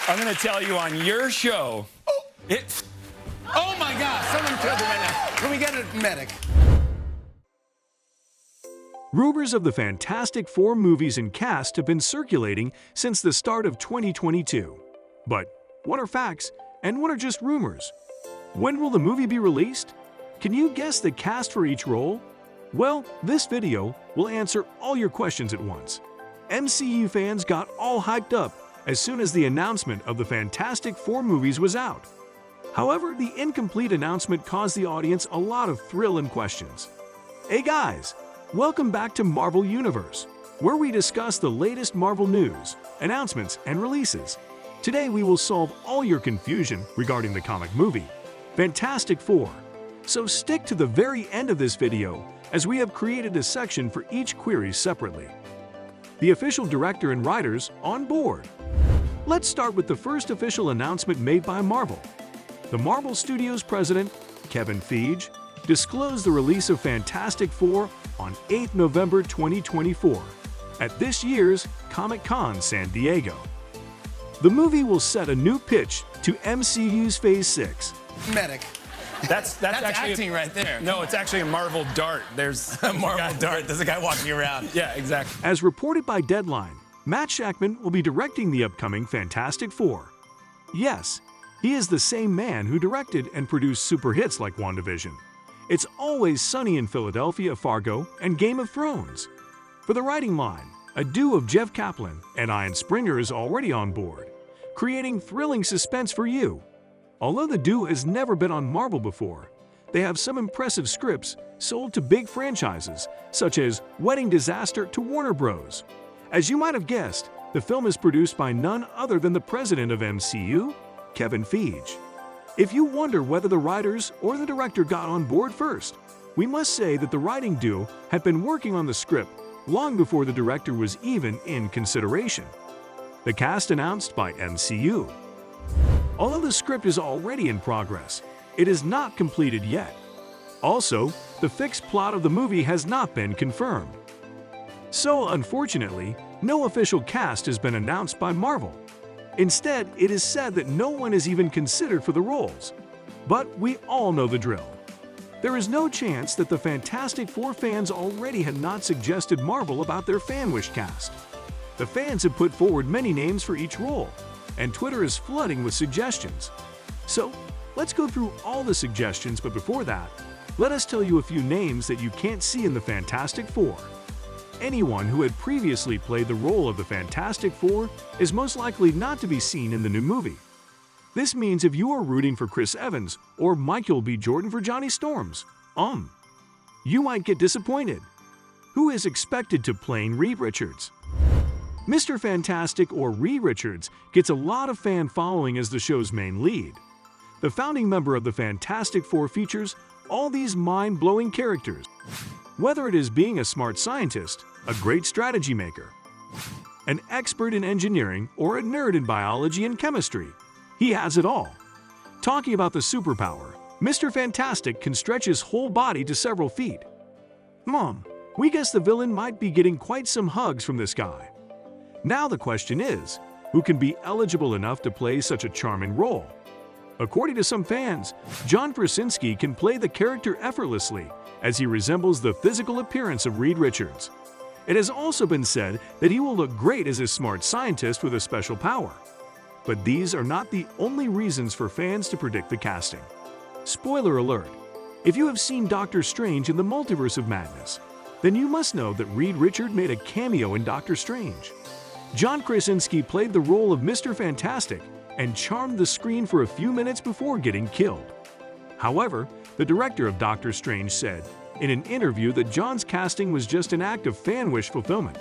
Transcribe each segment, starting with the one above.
I'm going to tell you on your show. Oh my God, someone killed him right now. Can we get a medic? Rumors of the Fantastic Four movies and cast have been circulating since the start of 2022. But what are facts and what are just rumors? When will the movie be released? Can you guess the cast for each role? Well, this video will answer all your questions at once. MCU fans got all hyped up as soon as the announcement of the Fantastic Four movies was out. However, the incomplete announcement caused the audience a lot of thrill and questions. Hey guys! Welcome back to Marvel Universe, where we discuss the latest Marvel news, announcements, and releases. Today we will solve all your confusion regarding the comic movie, Fantastic Four. So stick to the very end of this video, as we have created a section for each query separately. The official director and writers on board. Let's start with the first official announcement made by Marvel. The Marvel Studios president, Kevin Feige, disclosed the release of Fantastic Four on 8 November 2024 at this year's Comic-Con San Diego. The movie will set a new pitch to MCU's Phase 6. Medic. That's actually acting right there. No, it's actually a Marvel dart. There's A Marvel dart. There's a guy walking around. Yeah, exactly. As reported by Deadline, Matt Shakman will be directing the upcoming Fantastic Four. Yes, he is the same man who directed and produced super hits like WandaVision, It's Always Sunny in Philadelphia, Fargo, and Game of Thrones. For the writing line, a duo of Jeff Kaplan and Ian Springer is already on board, creating thrilling suspense for you. Although the duo has never been on Marvel before, they have some impressive scripts sold to big franchises, such as Wedding Disaster to Warner Bros. As you might have guessed, the film is produced by none other than the president of MCU, Kevin Feige. If you wonder whether the writers or the director got on board first, we must say that the writing duo had been working on the script long before the director was even in consideration. The cast announced by MCU. Although the script is already in progress, it is not completed yet. Also, the fixed plot of the movie has not been confirmed. So, unfortunately, no official cast has been announced by Marvel. Instead, it is said that no one is even considered for the roles. But we all know the drill. There is no chance that the Fantastic Four fans already had not suggested Marvel about their fan-wish cast. The fans have put forward many names for each role, and Twitter is flooding with suggestions. So, let's go through all the suggestions, but before that, let us tell you a few names that you can't see in the Fantastic Four. Anyone who had previously played the role of the Fantastic Four is most likely not to be seen in the new movie. This means if you are rooting for Chris Evans or Michael B. Jordan for Johnny Storms, you might get disappointed. Who is expected to play Reed Richards? Mr. Fantastic or Reed Richards gets a lot of fan following as the show's main lead. The founding member of the Fantastic Four features all these mind-blowing characters. Whether it is being a smart scientist, a great strategy maker, an expert in engineering, or a nerd in biology and chemistry, he has it all. Talking about the superpower, Mr. Fantastic can stretch his whole body to several feet. We guess the villain might be getting quite some hugs from this guy. Now the question is, who can be eligible enough to play such a charming role? According to some fans, John Krasinski can play the character effortlessly, as he resembles the physical appearance of Reed Richards. It has also been said that he will look great as a smart scientist with a special power. But these are not the only reasons for fans to predict the casting. Spoiler alert! If you have seen Doctor Strange in the Multiverse of Madness, then you must know that Reed Richards made a cameo in Doctor Strange. John Krasinski played the role of Mr. Fantastic and charmed the screen for a few minutes before getting killed. However, the director of Doctor Strange said in an interview that John's casting was just an act of fan wish fulfillment.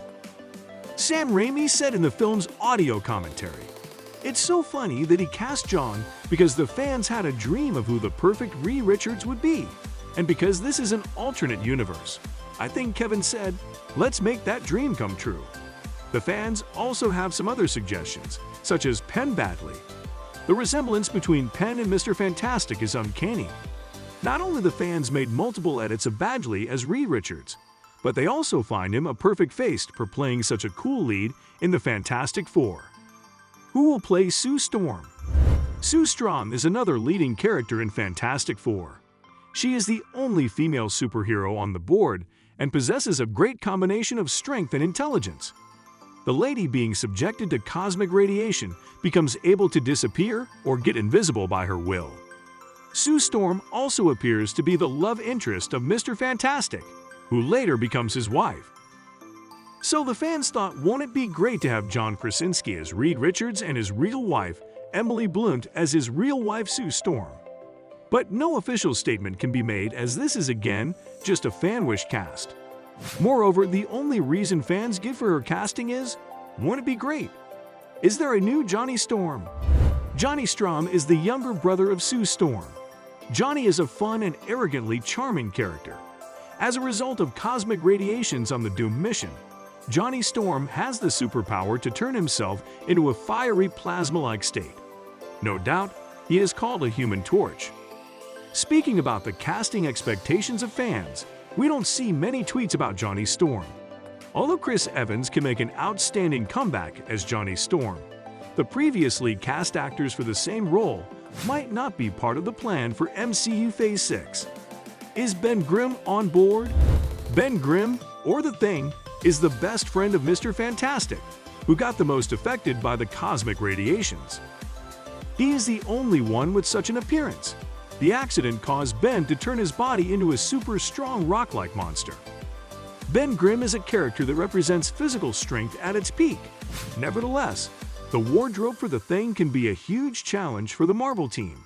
Sam Raimi said in the film's audio commentary, "It's so funny that he cast John because the fans had a dream of who the perfect Reed Richards would be, and because this is an alternate universe. I think Kevin said, let's make that dream come true." The fans also have some other suggestions, such as Penn Badgley. The resemblance between Penn and Mr. Fantastic is uncanny. Not only the fans made multiple edits of Badgley as Reed Richards, but they also find him a perfect face for playing such a cool lead in the Fantastic Four. Who will play Sue Storm? Sue Storm is another leading character in Fantastic Four. She is the only female superhero on the board and possesses a great combination of strength and intelligence. The lady, being subjected to cosmic radiation, becomes able to disappear or get invisible by her will. Sue Storm also appears to be the love interest of Mr. Fantastic, who later becomes his wife. So the fans thought, won't it be great to have John Krasinski as Reed Richards and his real wife, Emily Blunt, as his real wife Sue Storm? But no official statement can be made, as this is again just a fan wish cast. Moreover, the only reason fans give for her casting is, won't it be great? Is there a new Johnny Storm? Johnny Storm is the younger brother of Sue Storm. Johnny is a fun and arrogantly charming character. As a result of cosmic radiations on the doomed mission, Johnny Storm has the superpower to turn himself into a fiery plasma-like state. No doubt, he is called a Human Torch. Speaking about the casting expectations of fans, we don't see many tweets about Johnny Storm. Although Chris Evans can make an outstanding comeback as Johnny Storm, the previously cast actors for the same role might not be part of the plan for MCU Phase 6. Is Ben Grimm on board? Ben Grimm, or The Thing, is the best friend of Mr. Fantastic, who got the most affected by the cosmic radiations. He is the only one with such an appearance. The accident caused Ben to turn his body into a super strong rock-like monster. Ben Grimm is a character that represents physical strength at its peak. Nevertheless, the wardrobe for The Thing can be a huge challenge for the Marvel team.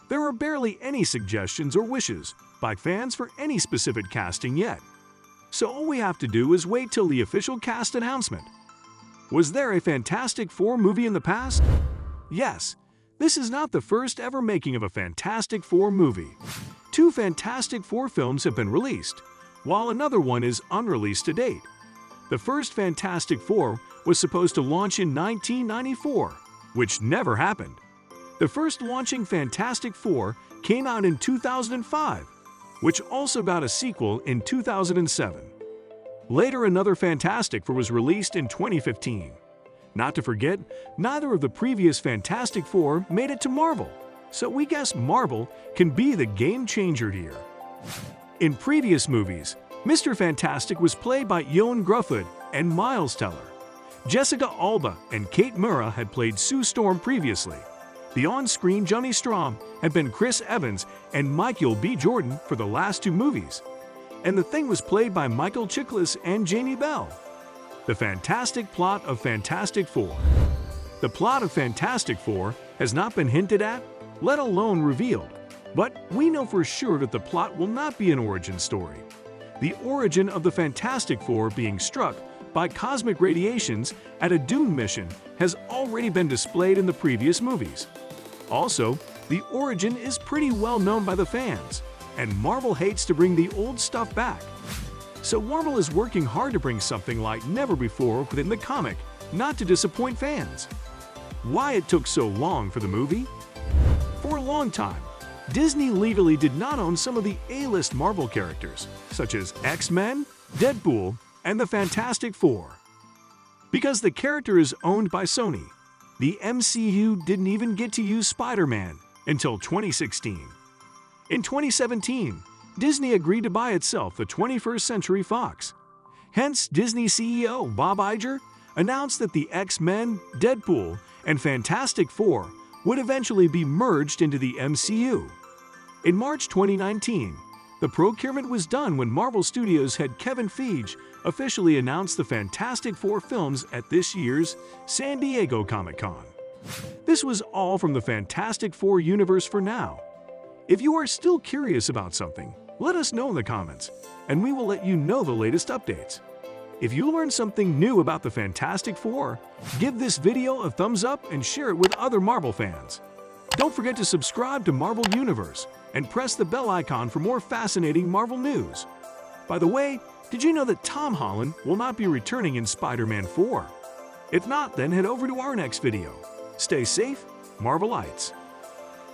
There are barely any suggestions or wishes by fans for any specific casting yet. So all we have to do is wait till the official cast announcement. Was there a Fantastic Four movie in the past? Yes. This is not the first ever making of a Fantastic Four movie. 2 Fantastic Four films have been released, while another one is unreleased to date. The first Fantastic Four was supposed to launch in 1994, which never happened. The first launching Fantastic Four came out in 2005, which also got a sequel in 2007. Later, another Fantastic Four was released in 2015. Not to forget, neither of the previous Fantastic Four made it to Marvel, so we guess Marvel can be the game changer here. In previous movies, Mr. Fantastic was played by Ioan Gruffudd and Miles Teller. Jessica Alba and Kate Mara had played Sue Storm previously. The on-screen Johnny Storm had been Chris Evans and Michael B. Jordan for the last 2 movies. And The Thing was played by Michael Chiklis and Jamie Bell. The fantastic plot of Fantastic Four. The plot of Fantastic Four has not been hinted at, let alone revealed. But we know for sure that the plot will not be an origin story. The origin of the Fantastic Four being struck by cosmic radiations at a doomed mission has already been displayed in the previous movies. Also, the origin is pretty well known by the fans, and Marvel hates to bring the old stuff back. So Marvel is working hard to bring something like never before within the comic, not to disappoint fans. Why it took so long for the movie? For a long time, Disney legally did not own some of the A-list Marvel characters, such as X-Men, Deadpool, and the Fantastic Four. Because the character is owned by Sony, the MCU didn't even get to use Spider-Man until 2016. In 2017, Disney agreed to buy itself the 21st Century Fox. Hence, Disney CEO Bob Iger announced that the X-Men, Deadpool, and Fantastic Four would eventually be merged into the MCU. In March 2019, the procurement was done when Marvel Studios head Kevin Feige officially announced the Fantastic Four films at this year's San Diego Comic-Con. This was all from the Fantastic Four universe for now. If you are still curious about something, let us know in the comments, and we will let you know the latest updates. If you learned something new about the Fantastic Four, give this video a thumbs up and share it with other Marvel fans. Don't forget to subscribe to Marvel Universe and press the bell icon for more fascinating Marvel news. By the way, did you know that Tom Holland will not be returning in Spider-Man 4? If not, then head over to our next video. Stay safe, Marvelites.